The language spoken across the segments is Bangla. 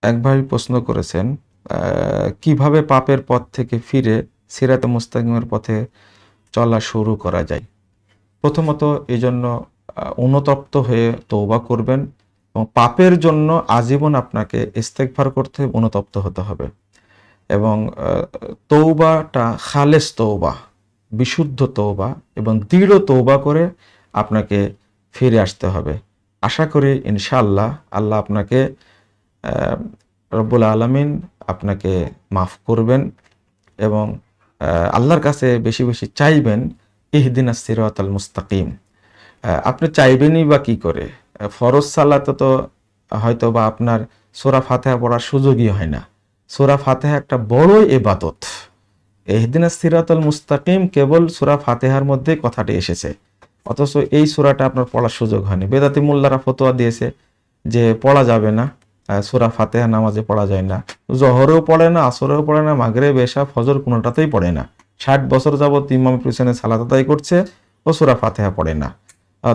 এক ভাই প্রশ্ন করেছেন, কিভাবে পাপের পথ থেকে ফিরে সিরাতে মুস্তাকিমের পথে চলা শুরু করা যায়। প্রথমত এই জন্য অনুতপ্ত হয়ে তওবা করবেন এবং পাপের জন্য আজীবন আপনাকে ইস্তেগফার করতে হবে, অনুতপ্ত হতে হবে এবং তওবাটা খালেস তওবা, বিশুদ্ধ তওবা এবং দৃঢ় তওবা করে আপনাকে ফিরে আসতে হবে। আশা করি ইনশাআল্লাহ আল্লাহ আপনাকে রব্বুল আলামিন আপনাকে মাফ করবেন এবং আল্লাহর কাছে বেশি বেশি চাইবেন ইহদিনাস সিরাতাল মুস্তাকিম। আপনি চাইবেনই বা কি করে? ফরজ সালাতে তো হয়তো বা আপনার সূরা ফাতিহা পড়ার সুযোগই হয় না। সূরা ফাতিহা একটা বড় ইবাদত। ইহদিনাস সিরাতাল মুস্তাকিম কেবল সূরা ফাতিহার মধ্যেই কথাটি এসেছে, অথচ এই সূরাটা আপনার পড়ার সুযোগ হয়নি। বেদাতি মোল্লারা ফতোয়া দিয়েছে যে পড়া যাবে না, সূরা ফাতিহা নামাজে পড়া যায় না, জোহরেও পড়ে না, আসরেও পড়ে না, মাগরিব এশা ফজর কোনোটাতেই পড়ে না। 60 বছর যাবত ইমামের পিছনে সালাত আদায় করছে, ও সূরা ফাতিহা পড়ে না।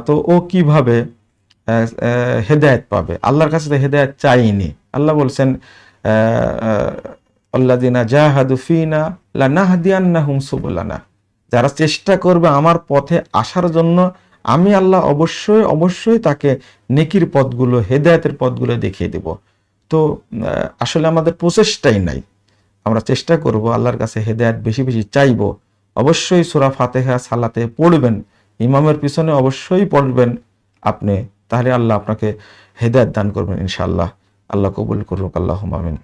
তো ও কিভাবে হেদায়েত পাবে? আল্লাহর কাছে তো হেদায়েত চাইনি। আল্লাহ বলছেন আল্লাযিনা জাহাদু ফিনা লানাহদিয়ান্নাহুম সুবুলানা, যারা চেষ্টা করবে আমার পথে আসার জন্য আমি আল্লাহ অবশ্যই অবশ্যই তাকে নেকির পথগুলো, হেদায়েতের পথগুলো দেখিয়ে দেব। তো আসলে আমাদের প্রচেষ্টাই নাই। আমরা চেষ্টা করব, আল্লাহর কাছে হেদায়েত বেশি বেশি চাইব। অবশ্যই সূরা ফাতিহা সালাতে পড়বেন, ইমামের পিছনে অবশ্যই পড়বেন আপনি, তাহলে আল্লাহ আপনাকে হেদায়েত দান করবেন ইনশাআল্লাহ। আল্লাহ কবুল করুক, আল্লাহুম্মা আমিন।